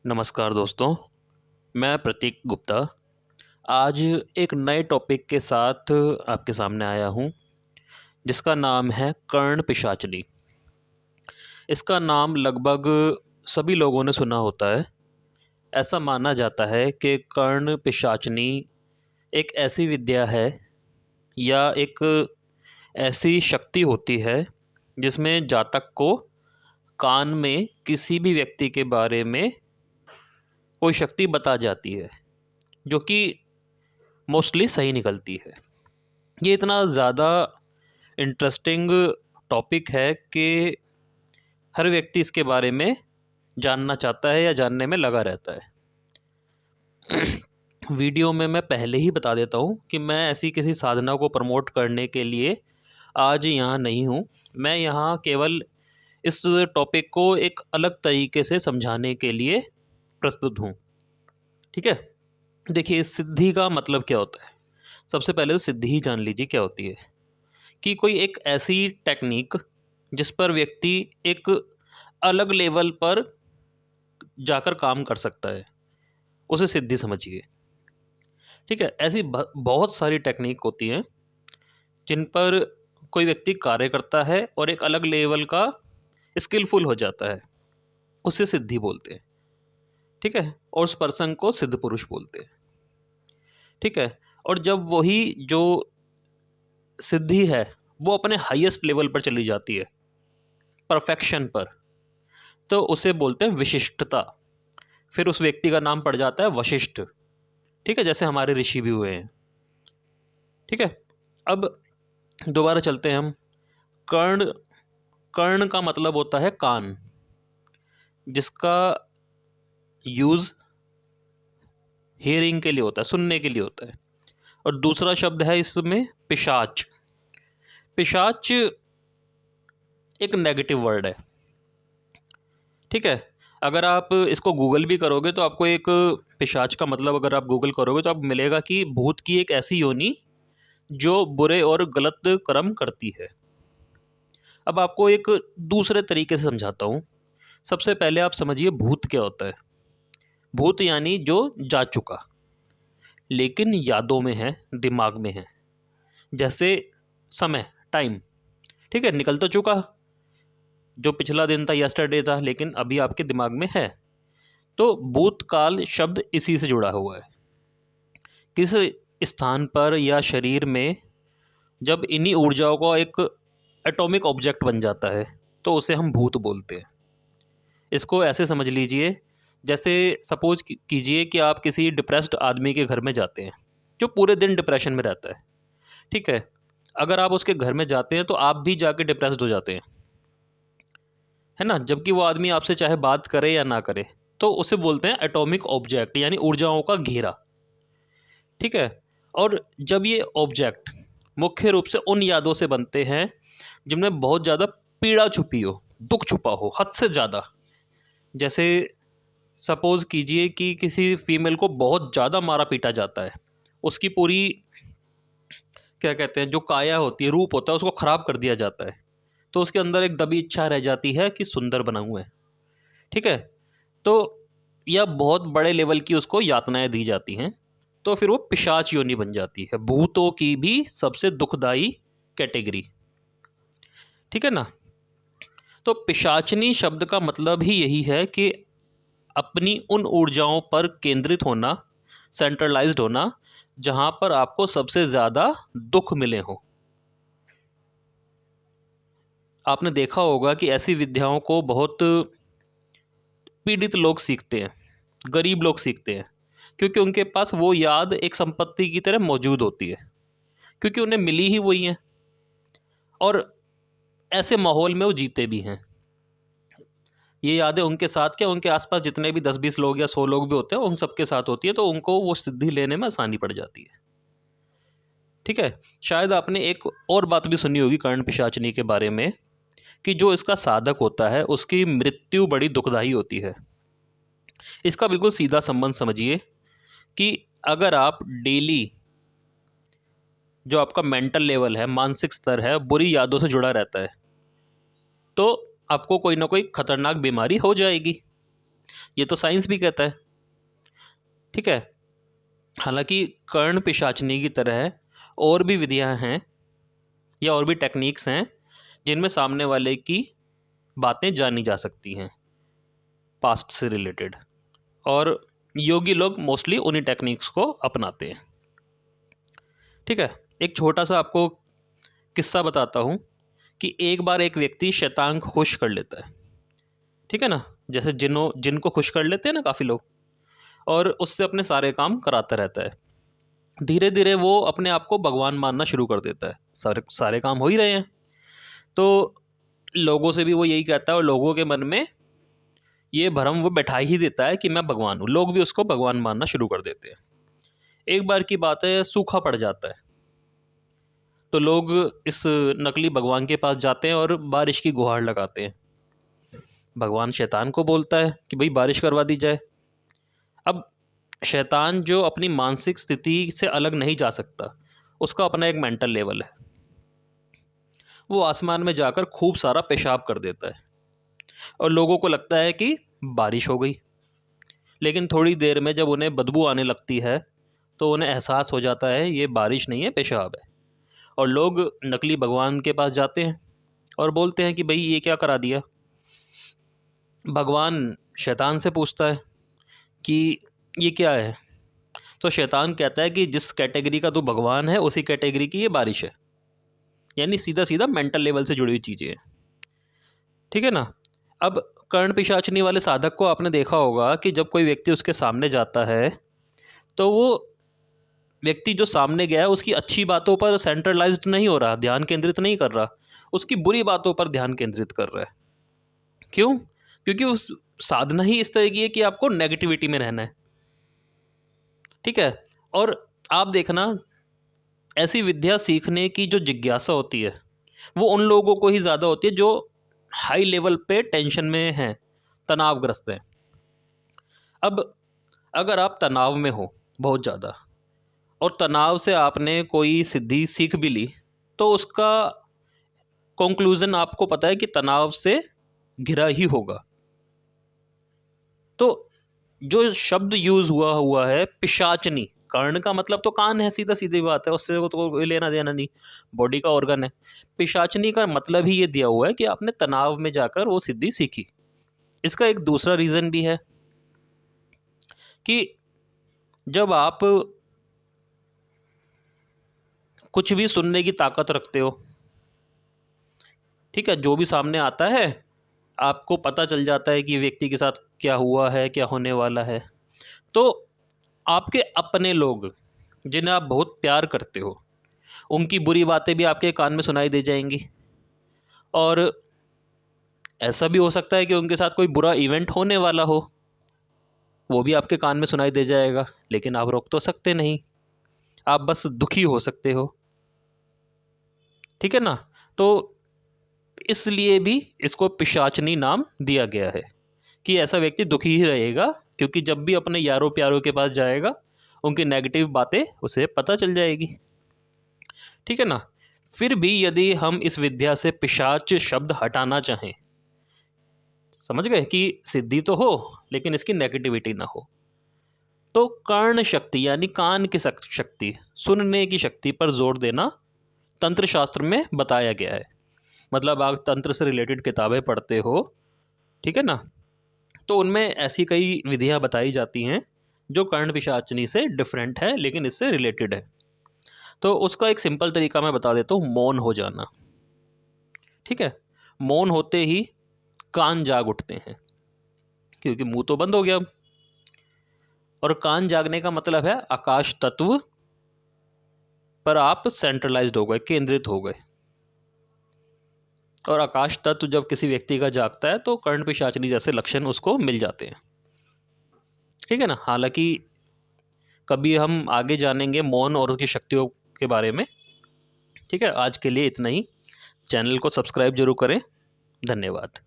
नमस्कार दोस्तों, मैं प्रतीक गुप्ता आज एक नए टॉपिक के साथ आपके सामने आया हूँ, जिसका नाम है कर्ण पिशाचनी। इसका नाम लगभग सभी लोगों ने सुना होता है। ऐसा माना जाता है कि कर्ण पिशाचनी एक ऐसी विद्या है या एक ऐसी शक्ति होती है, जिसमें जातक को कान में किसी भी व्यक्ति के बारे में कोई शक्ति बता जाती है, जो कि मोस्टली सही निकलती है। ये इतना ज़्यादा इंटरेस्टिंग टॉपिक है कि हर व्यक्ति इसके बारे में जानना चाहता है या जानने में लगा रहता है। वीडियो में मैं पहले ही बता देता हूँ कि मैं ऐसी किसी साधना को प्रमोट करने के लिए आज यहाँ नहीं हूँ। मैं यहाँ केवल इस टॉपिक को एक अलग तरीके से समझाने के लिए प्रस्तुत हूँ। ठीक है, देखिए सिद्धि का मतलब क्या होता है। सबसे पहले तो सिद्धि ही जान लीजिए क्या होती है, कि कोई एक ऐसी टेक्निक जिस पर व्यक्ति एक अलग लेवल पर जाकर काम कर सकता है, उसे सिद्धि समझिए। ठीक है, ऐसी बहुत सारी टेक्निक होती हैं जिन पर कोई व्यक्ति कार्य करता है और एक अलग लेवल का स्किलफुल हो जाता है, उसे सिद्धि बोलते हैं। ठीक है, और उस पर्सन को सिद्ध पुरुष बोलते हैं। ठीक है, और जब वही जो सिद्धि है वो अपने हाईएस्ट लेवल पर चली जाती है, परफेक्शन पर, तो उसे बोलते हैं विशिष्टता। फिर उस व्यक्ति का नाम पड़ जाता है वशिष्ठ। ठीक है, जैसे हमारे ऋषि भी हुए हैं। ठीक है, अब दोबारा चलते हैं हम। कर्ण कर्ण का मतलब होता है कान, जिसका यूज़ हियरिंग के लिए होता है, सुनने के लिए होता है। और दूसरा शब्द है इसमें पिशाच। पिशाच एक नेगेटिव वर्ड है। ठीक है, अगर आप इसको गूगल भी करोगे तो आपको एक पिशाच का मतलब अगर आप गूगल करोगे तो आपको मिलेगा कि भूत की एक ऐसी योनि जो बुरे और गलत कर्म करती है। अब आपको एक दूसरे तरीके से समझाता हूँ। सबसे पहले आप समझिए भूत क्या होता है। भूत यानी जो जा चुका, लेकिन यादों में है, दिमाग में है। जैसे समय, टाइम। ठीक है, निकल तो चुका, जो पिछला दिन था, यस्टरडे था, लेकिन अभी आपके दिमाग में है। तो भूतकाल शब्द इसी से जुड़ा हुआ है। किस स्थान पर या शरीर में जब इन्हीं ऊर्जाओं का एक एटॉमिक ऑब्जेक्ट बन जाता है तो उसे हम भूत बोलते हैं। इसको ऐसे समझ लीजिए, जैसे सपोज कीजिए कि आप किसी डिप्रेस्ड आदमी के घर में जाते हैं जो पूरे दिन डिप्रेशन में रहता है। ठीक है, अगर आप उसके घर में जाते हैं तो आप भी जाके डिप्रेस्ड हो जाते हैं, है ना। जबकि वो आदमी आपसे चाहे बात करे या ना करे, तो उसे बोलते हैं एटॉमिक ऑब्जेक्ट, यानी ऊर्जाओं का घेरा। ठीक है, और जब ये ऑब्जेक्ट मुख्य रूप से उन यादों से बनते हैं जिनमें बहुत ज़्यादा पीड़ा छुपी हो, दुख छुपा हो हद से ज़्यादा। जैसे सपोज कीजिए कि किसी फीमेल को बहुत ज़्यादा मारा पीटा जाता है, उसकी पूरी क्या कहते हैं जो काया होती है, रूप होता है, उसको ख़राब कर दिया जाता है, तो उसके अंदर एक दबी इच्छा रह जाती है कि सुंदर बना हुआ है। ठीक है, तो यह बहुत बड़े लेवल की उसको यातनाएं दी जाती हैं, तो फिर वो पिशाच योनि बन जाती है, भूतों की भी सबसे दुखदाई कैटेगरी। ठीक है ना। तो पिशाचनी शब्द का मतलब ही यही है कि अपनी उन ऊर्जाओं पर केंद्रित होना, सेंट्रलाइज्ड होना, जहां पर आपको सबसे ज़्यादा दुख मिले हों। आपने देखा होगा कि ऐसी विद्याओं को बहुत पीड़ित लोग सीखते हैं, गरीब लोग सीखते हैं, क्योंकि उनके पास वो याद एक संपत्ति की तरह मौजूद होती है, क्योंकि उन्हें मिली ही वही है, और ऐसे माहौल में वो जीते भी हैं। ये यादें उनके साथ क्या, उनके आसपास जितने भी 10-20 लोग या 100 लोग भी होते हैं, उन सबके साथ होती है, तो उनको वो सिद्धि लेने में आसानी पड़ जाती है। ठीक है, शायद आपने एक और बात भी सुनी होगी कर्ण पिशाचनी के बारे में, कि जो इसका साधक होता है उसकी मृत्यु बड़ी दुखदाई होती है। इसका बिल्कुल सीधा संबंध समझिए कि अगर आप डेली जो आपका मेंटल लेवल है, मानसिक स्तर है, बुरी यादों से जुड़ा रहता है, तो आपको कोई ना कोई खतरनाक बीमारी हो जाएगी। ये तो साइंस भी कहता है। ठीक है। हालांकि कर्ण पिशाचनी की तरह और भी विधियां हैं या और भी टेक्निक्स हैं जिनमें सामने वाले की बातें जानी जा सकती हैं पास्ट से रिलेटेड, और योगी लोग मोस्टली उन्हीं टेक्निक्स को अपनाते हैं। ठीक है। एक छोटा सा आपको किस्सा बताता हूँ कि एक बार एक व्यक्ति शैतान को खुश कर लेता है। ठीक है ना, जैसे जिनको खुश कर लेते हैं ना काफ़ी लोग, और उससे अपने सारे काम कराता रहता है। धीरे धीरे वो अपने आप को भगवान मानना शुरू कर देता है। सारे काम हो ही रहे हैं, तो लोगों से भी वो यही कहता है, और लोगों के मन में ये भ्रम वो बैठा ही देता है कि मैं भगवान हूँ। लोग भी उसको भगवान मानना शुरू कर देते हैं। एक बार की बात है, सूखा पड़ जाता है, तो लोग इस नकली भगवान के पास जाते हैं और बारिश की गुहार लगाते हैं। भगवान शैतान को बोलता है कि भाई बारिश करवा दी जाए। अब शैतान जो अपनी मानसिक स्थिति से अलग नहीं जा सकता, उसका अपना एक मेंटल लेवल है। वो आसमान में जाकर खूब सारा पेशाब कर देता है और लोगों को लगता है कि बारिश हो गई। लेकिन थोड़ी देर में जब उन्हें बदबू आने लगती है तो उन्हें एहसास हो जाता है ये बारिश नहीं है, पेशाब है। और लोग नकली भगवान के पास जाते हैं और बोलते हैं कि भाई ये क्या करा दिया। भगवान शैतान से पूछता है कि ये क्या है, तो शैतान कहता है कि जिस कैटेगरी का तू भगवान है उसी कैटेगरी की ये बारिश है। यानी सीधा सीधा मेंटल लेवल से जुड़ी हुई चीज़ें हैं। ठीक है ना। अब कर्ण पिशाचनी वाले साधक को आपने देखा होगा कि जब कोई व्यक्ति उसके सामने जाता है तो वो व्यक्ति जो सामने गया है उसकी अच्छी बातों पर सेंट्रलाइज्ड नहीं हो रहा, ध्यान केंद्रित नहीं कर रहा, उसकी बुरी बातों पर ध्यान केंद्रित कर रहा है। क्यों? क्योंकि उस साधना ही इस तरह की है कि आपको नेगेटिविटी में रहना है। ठीक है। और आप देखना, ऐसी विद्या सीखने की जो जिज्ञासा होती है वो उन लोगों को ही ज़्यादा होती है जो हाई लेवल पे टेंशन में हैं, तनावग्रस्त हैं। अब अगर आप तनाव में हो बहुत ज़्यादा और तनाव से आपने कोई सिद्धि सीख भी ली, तो उसका कंक्लूजन आपको पता है कि तनाव से घिरा ही होगा। तो जो शब्द यूज हुआ है पिशाचनी, कर्ण का मतलब तो कान है, सीधा सीधी बात है, उससे तो कोई लेना देना नहीं, बॉडी का ऑर्गन है। पिशाचनी का मतलब ही ये दिया हुआ है कि आपने तनाव में जाकर वो सिद्धि सीखी। इसका एक दूसरा रीज़न भी है कि जब आप कुछ भी सुनने की ताकत रखते हो, ठीक है, जो भी सामने आता है आपको पता चल जाता है कि व्यक्ति के साथ क्या हुआ है, क्या होने वाला है, तो आपके अपने लोग जिन्हें आप बहुत प्यार करते हो उनकी बुरी बातें भी आपके कान में सुनाई दे जाएंगी। और ऐसा भी हो सकता है कि उनके साथ कोई बुरा इवेंट होने वाला हो, वो भी आपके कान में सुनाई दे जाएगा, लेकिन आप रोक तो सकते नहीं, आप बस दुखी हो सकते हो। ठीक है ना। तो इसलिए भी इसको पिशाचनी नाम दिया गया है कि ऐसा व्यक्ति दुखी ही रहेगा, क्योंकि जब भी अपने यारों प्यारों के पास जाएगा उनकी नेगेटिव बातें उसे पता चल जाएगी। ठीक है ना। फिर भी यदि हम इस विद्या से पिशाच शब्द हटाना चाहें, समझ गए कि सिद्धि तो हो लेकिन इसकी नेगेटिविटी ना हो, तो कर्ण शक्ति यानी कान की शक्ति, सुनने की शक्ति पर जोर देना तंत्र शास्त्र में बताया गया है। मतलब आप तंत्र से रिलेटेड किताबें पढ़ते हो, ठीक है ना, तो उनमें ऐसी कई विधियां बताई जाती हैं जो कर्ण पिशाचनी से डिफरेंट है लेकिन इससे रिलेटेड है। तो उसका एक सिंपल तरीका मैं बता देता हूँ, मौन हो जाना। ठीक है। मौन होते ही कान जाग उठते हैं, क्योंकि मुंह तो बंद हो गया। और कान जागने का मतलब है आकाश तत्व पर आप सेंट्रलाइज्ड हो गए, केंद्रित हो गए। और आकाश तत्व जब किसी व्यक्ति का जागता है तो कर्ण पिशाचनी जैसे लक्षण उसको मिल जाते हैं। ठीक है ना। हालांकि कभी हम आगे जानेंगे मौन और उसकी शक्तियों के बारे में। ठीक है। आज के लिए इतना ही। चैनल को सब्सक्राइब जरूर करें। धन्यवाद।